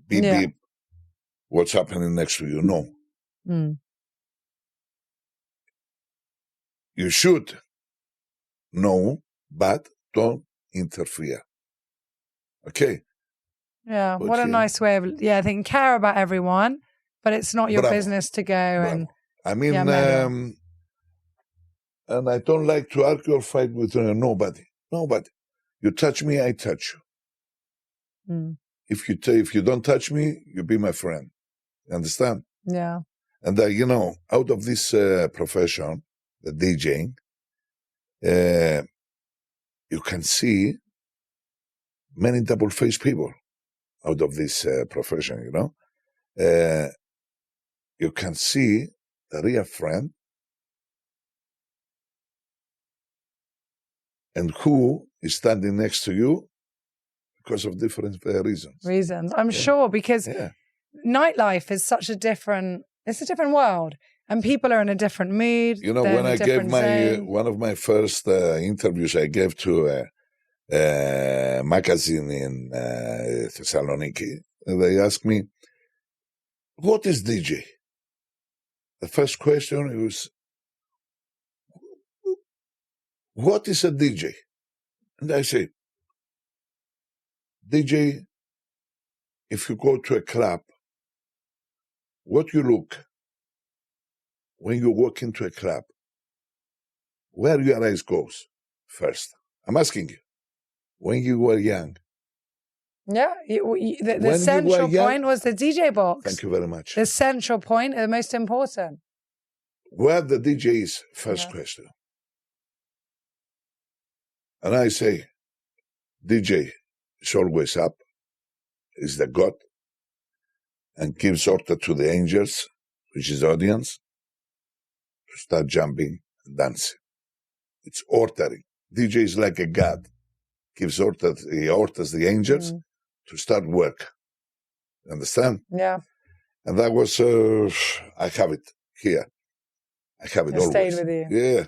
Speaker 1: beep beep what's happening next to you. No. Mm. You should know, but don't interfere. Okay?
Speaker 2: Yeah, what a nice way of, I think care about everyone, but it's not your business to go and...
Speaker 1: and I don't like to argue or fight with nobody. Nobody. You touch me, I touch you. Mm. If you don't touch me, you be my friend. You understand?
Speaker 2: Yeah.
Speaker 1: And you know, out of this profession, the DJing, you can see many double-faced people out of this profession, you know. You can see a real friend and who is standing next to you because of different reasons.
Speaker 2: I'm sure, because nightlife is such a different world. And people are in a different mood.
Speaker 1: You know, when I gave one of my first interviews, I gave to a magazine in Thessaloniki. And they asked me, what is DJ? the first question was, what is a DJ? And I say, DJ, if you go to a club, what you look when you walk into a club, where your eyes goes first? I'm asking you. When you were young.
Speaker 2: Yeah, the central point was the DJ box.
Speaker 1: Thank you very much.
Speaker 2: The central point, the most important.
Speaker 1: Where the DJ is, first question. And I say, DJ is always up, is the God, and gives order to the angels, which is the audience, to start jumping and dancing. It's ordering. DJ is like a God. Gives orders, he orders the angels to start work. Understand?
Speaker 2: Yeah.
Speaker 1: And that was, I have it here. I have it always.
Speaker 2: Stayed with you.
Speaker 1: Yeah.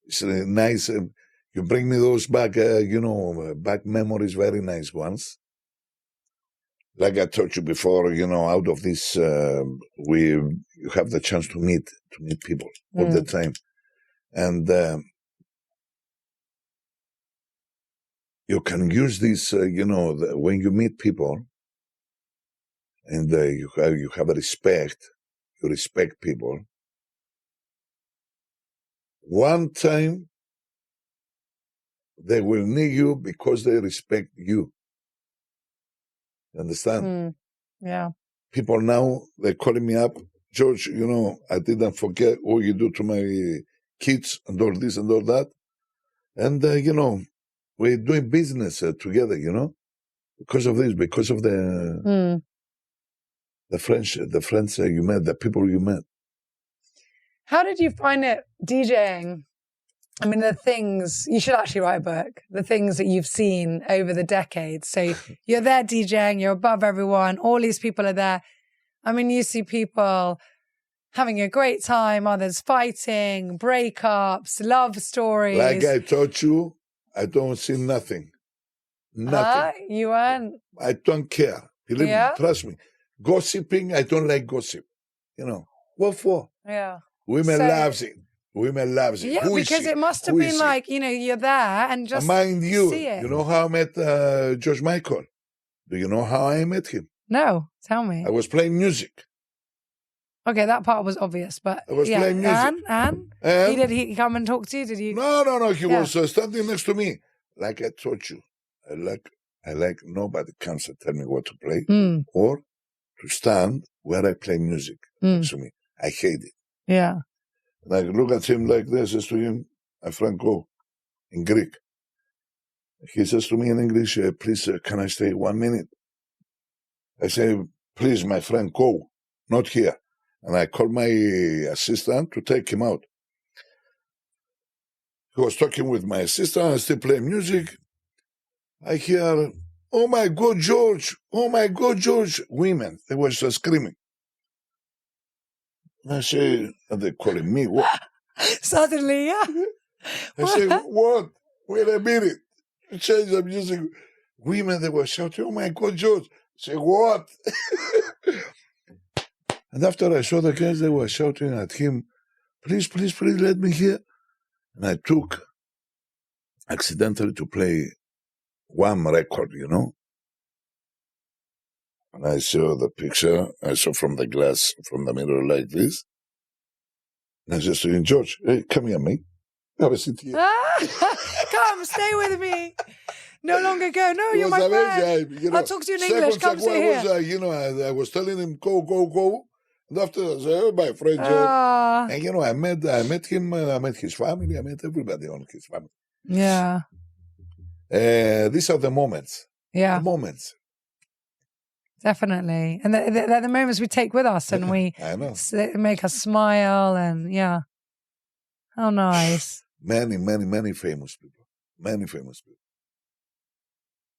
Speaker 1: It's nice. You bring me those back, back memories, very nice ones. Like I told you before, out of this, you have the chance to meet people all the time. And you can use this, when you meet people and you have a respect, you respect people. One time, they will need you because they respect you. Understand?
Speaker 2: Yeah.
Speaker 1: People now, they're calling me up, George, I didn't forget what you do to my kids and all this and all that. And, we're doing business together, because of this, because of the friends you met, the people you met.
Speaker 2: How did you find it DJing? I mean, the things, you should actually write a book, the things that you've seen over the decades. So you're there DJing, you're above everyone, all these people are there. I mean, you see people having a great time, others fighting, breakups, love stories.
Speaker 1: Like I told you, I don't see nothing. Nothing.
Speaker 2: You weren't?
Speaker 1: I don't care. Believe me, trust me. Gossiping, I don't like gossip. What for?
Speaker 2: Yeah.
Speaker 1: Women loves it. Women loves it.
Speaker 2: Yeah, because it must have been like, you're there and just
Speaker 1: mind you,
Speaker 2: see it.
Speaker 1: You know how I met George Michael? Do you know how I met him?
Speaker 2: No, tell me.
Speaker 1: I was playing music.
Speaker 2: Okay, that part was obvious, but
Speaker 1: I was playing music.
Speaker 2: And? Did he come and talk to you? Did you?
Speaker 1: No. He was standing next to me. Like I told you, I like nobody comes and tell me what to play or to stand where I play music next to me. I hate it.
Speaker 2: Yeah.
Speaker 1: And I look at him like this, says to him, my friend, go, in Greek. He says to me in English, please, can I stay 1 minute? I say, please, my friend, go, not here. And I called my assistant to take him out. He was talking with my assistant, I still playing music. I hear, oh my God, George, oh my God, George. Women, they were just screaming. I say, and they're calling me, what?
Speaker 2: Suddenly, yeah.
Speaker 1: I say, what? Wait a minute. Change the music. Women, they were shouting, oh my God, George. I say, what? And after I saw the guys, they were shouting at him, please, please, please let me hear. And I took accidentally to play one record, And I saw the picture, I saw from the glass, from the mirror like this. And I just said, George, hey, come here, mate. Have a seat here.
Speaker 2: Come, stay with me. No longer go. No, you're my friend. I'll talk to you in English. Come sit here.
Speaker 1: I was telling him, go. And after I said, oh, my friend George. And, I met him, I met his family, I met everybody on his family.
Speaker 2: Yeah.
Speaker 1: These are the moments.
Speaker 2: Yeah.
Speaker 1: The moments.
Speaker 2: Definitely. And they're the moments we take with us and
Speaker 1: I know.
Speaker 2: Make us smile and, yeah. How nice.
Speaker 1: Many famous people. Many famous people.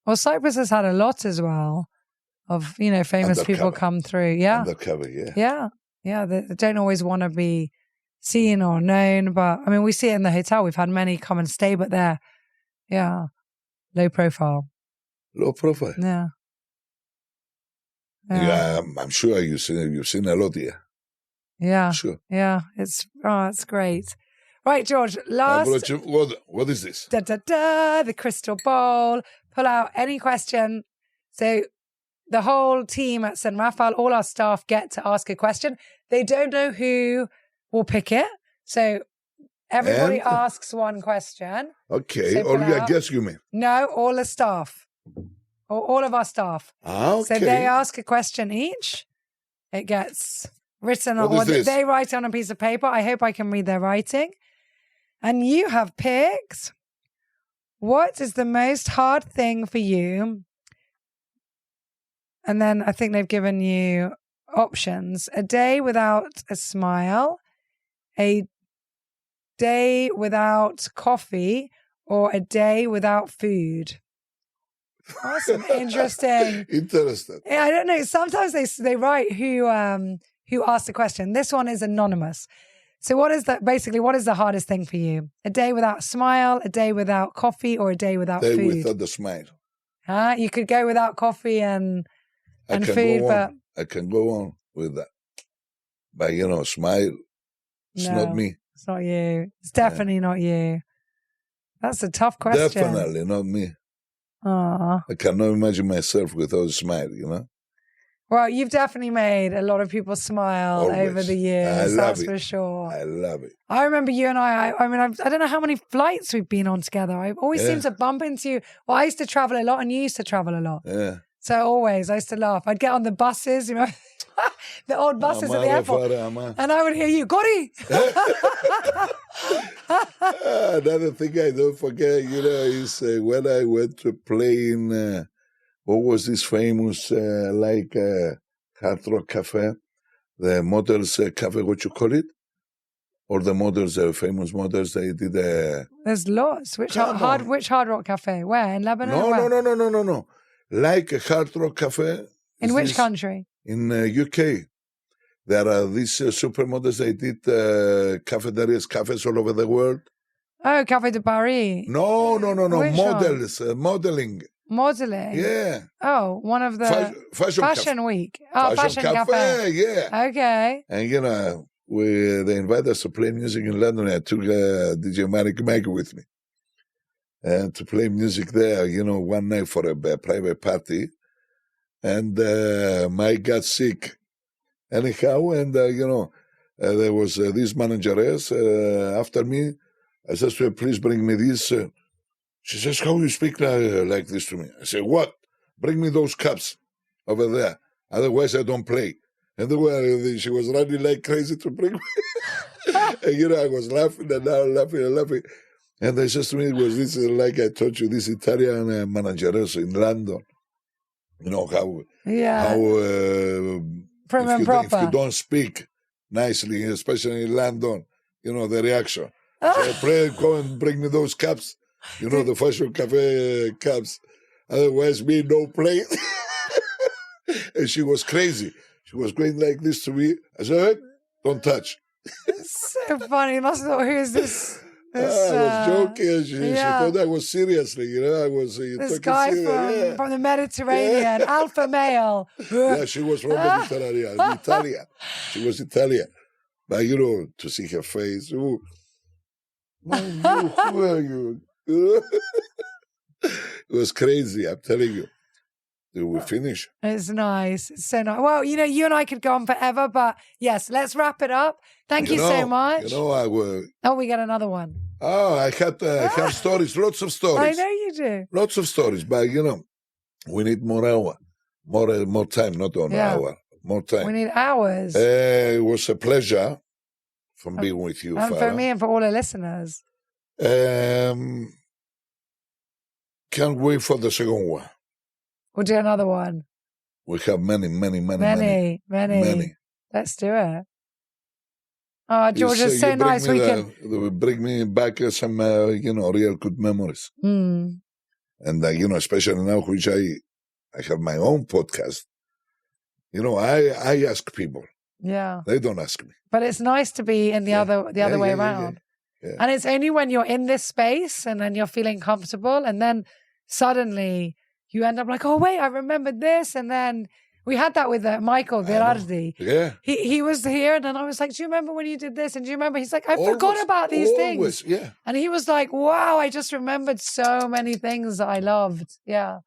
Speaker 2: Well, Cyprus has had a lot as well of, famous people come through. Yeah.
Speaker 1: Undercover, yeah.
Speaker 2: Yeah. Yeah. They don't always want to be seen or known, but I mean, we see it in the hotel. We've had many come and stay, but they're, low profile.
Speaker 1: Low profile.
Speaker 2: Yeah.
Speaker 1: Yeah, I'm sure you've seen a lot here.
Speaker 2: Yeah.
Speaker 1: Sure.
Speaker 2: Yeah. It's great. Right, George, last.
Speaker 1: What is this?
Speaker 2: The crystal ball. Pull out any question. So the whole team at St. Raphael, all our staff get to ask a question. They don't know who will pick it. So everybody asks one question.
Speaker 1: Okay.
Speaker 2: So
Speaker 1: Or I guess you mean?
Speaker 2: No, all the staff. Or all of our staff.
Speaker 1: Okay.
Speaker 2: So they ask a question each. It gets written on,
Speaker 1: What is this?
Speaker 2: They write on a piece of paper. I hope I can read their writing. And you have picked, what is the most hard thing for you? And then I think they've given you options. A day without a smile, a day without coffee, or a day without food. That's an interesting.
Speaker 1: Interesting.
Speaker 2: Yeah, I don't know. Sometimes they write who asked the question. This one is anonymous. So what is the hardest thing for you? A day without a smile, a day without coffee, or a day without food?
Speaker 1: Day without the smile.
Speaker 2: You could go without coffee and food, but
Speaker 1: I can go on with that. But smile. It's not me.
Speaker 2: It's not you. It's definitely not you. That's a tough question.
Speaker 1: Definitely not me.
Speaker 2: Aww.
Speaker 1: I cannot imagine myself without a smile,
Speaker 2: Well, you've definitely made a lot of people smile over the years. That's for sure.
Speaker 1: I love it.
Speaker 2: I remember you and I don't know how many flights we've been on together. I always seem to bump into you. Well, I used to travel a lot and you used to travel a lot.
Speaker 1: Yeah.
Speaker 2: So I used to laugh. I'd get on the buses, the old buses at the airport. And I would hear you, Gori!
Speaker 1: Another thing I don't forget, is when I went to play in, what was this famous, Hard Rock Cafe? The models cafe, what you call it? Or the models, famous models, they did
Speaker 2: There's lots. Which Hard Rock Cafe? Where? In Lebanon?
Speaker 1: No. Like a Hard Rock Cafe.
Speaker 2: In which country?
Speaker 1: In UK. There are these supermodels, they did cafes all over the world.
Speaker 2: Oh, Café de Paris.
Speaker 1: No.
Speaker 2: Which
Speaker 1: models, modeling.
Speaker 2: Modeling?
Speaker 1: Yeah.
Speaker 2: Oh, one of the... Fashion Week. Oh, Fashion Cafe.
Speaker 1: Yeah.
Speaker 2: Okay.
Speaker 1: And, they invited us to play music in London. I took DJ Mike with me. And to play music there, one night for a private party. And Mike got sick. Anyhow, and, there was this manageress after me. I said to her, please bring me this. She says, how you speak like this to me? I said, what? Bring me those cups over there. Otherwise, I don't play. And she was running like crazy to bring me. And, I was laughing and laughing. And they says to me, it was this, like I told you, this Italian manageress in London. How
Speaker 2: prim and proper.
Speaker 1: If you don't speak nicely, especially in London, the reaction. So I pray, go and bring me those cups, the Fashion Cafe cups. Otherwise, me no play. And she was crazy. She was going like this to me. I said, don't touch.
Speaker 2: It's so funny. You must have thought, who is this?
Speaker 1: I was joking. She thought I was seriously, I was
Speaker 2: this guy from the Mediterranean, alpha male.
Speaker 1: Yeah, she was from Mediterranean, Italia. She was Italian. But, to see her face, who are you? It was crazy, I'm telling you. We finish.
Speaker 2: It's nice. It's so nice. Well, you and I could go on forever, but yes, let's wrap it up. Thank you so much.
Speaker 1: I will.
Speaker 2: Oh, we got another one.
Speaker 1: Oh, I have stories, lots of stories.
Speaker 2: I know you do.
Speaker 1: Lots of stories, but we need more hour, more time, not an hour, more time.
Speaker 2: We need hours.
Speaker 1: It was a pleasure from being with you,
Speaker 2: and
Speaker 1: Farah.
Speaker 2: For me and for all the listeners.
Speaker 1: Can't wait for the second one.
Speaker 2: We'll do another one.
Speaker 1: We have many.
Speaker 2: Let's do it. Oh, George, it's so nice.
Speaker 1: Bring me back some, real good memories.
Speaker 2: Mm.
Speaker 1: And, especially now, which I have my own podcast. I ask people.
Speaker 2: Yeah.
Speaker 1: They don't ask me.
Speaker 2: But it's nice to be in the other way around.
Speaker 1: Yeah.
Speaker 2: And it's only when you're in this space and then you're feeling comfortable and then suddenly you end up like, oh, wait, I remembered this. And then We had that with Michael Berardi.
Speaker 1: Yeah.
Speaker 2: He was here, and then I was like, do you remember when you did this? And do you remember? He's like, I forgot about these things.
Speaker 1: Yeah.
Speaker 2: And he was like, wow, I just remembered so many things that I loved. Yeah.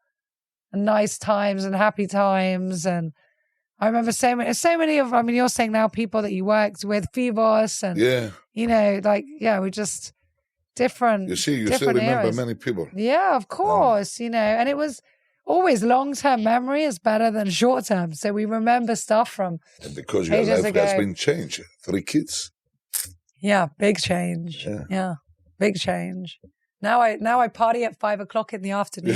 Speaker 2: And nice times and happy times. And I remember so many of, I mean, you're saying now people that you worked with, Fivos, and, you know, like, yeah, we just different.
Speaker 1: You see, you still remember
Speaker 2: eras.
Speaker 1: many people.
Speaker 2: Yeah, of course, you know, and it was always long-term memory is better than short-term. So we remember stuff from
Speaker 1: and because your life has been changed. 3 kids.
Speaker 2: Yeah, big change. Yeah, big change. Now I party at 5 o'clock in the afternoon.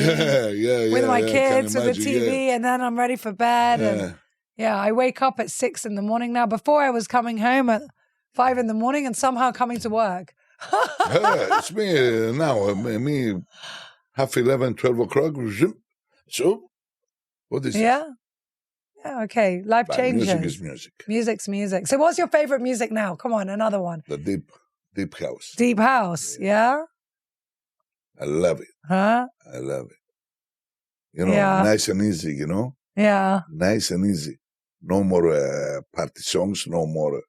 Speaker 2: With my kids, with the TV, and then I'm ready for bed. And I wake up at 6 in the morning now. Before I was coming home at 5 in the morning and somehow coming to work.
Speaker 1: It's me now. Me 11:30, 12 o'clock. So, what is it?
Speaker 2: Yeah, okay. Life changes.
Speaker 1: Music is music.
Speaker 2: Music's music. So what's your favorite music now? Come on, another one.
Speaker 1: The deep house.
Speaker 2: Deep house, yeah?
Speaker 1: I love it.
Speaker 2: Huh?
Speaker 1: I love it. You know, nice and easy, you know?
Speaker 2: Yeah.
Speaker 1: Nice and easy. No more party songs, no more.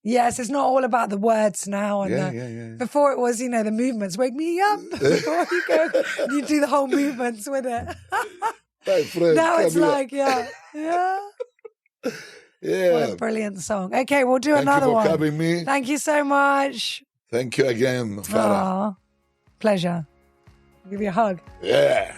Speaker 2: Yes, it's not all about the words now. And before it was, you know, the movements. Wake me up before you go. You do the whole movements with it.
Speaker 1: Hey, Fred,
Speaker 2: now it's like,
Speaker 1: Yeah.
Speaker 2: What a brilliant song. Okay, we'll do another one.
Speaker 1: Thank you for having me.
Speaker 2: Thank you so much.
Speaker 1: Thank you again, Farah.
Speaker 2: Pleasure. I'll give you a hug.
Speaker 1: Yeah.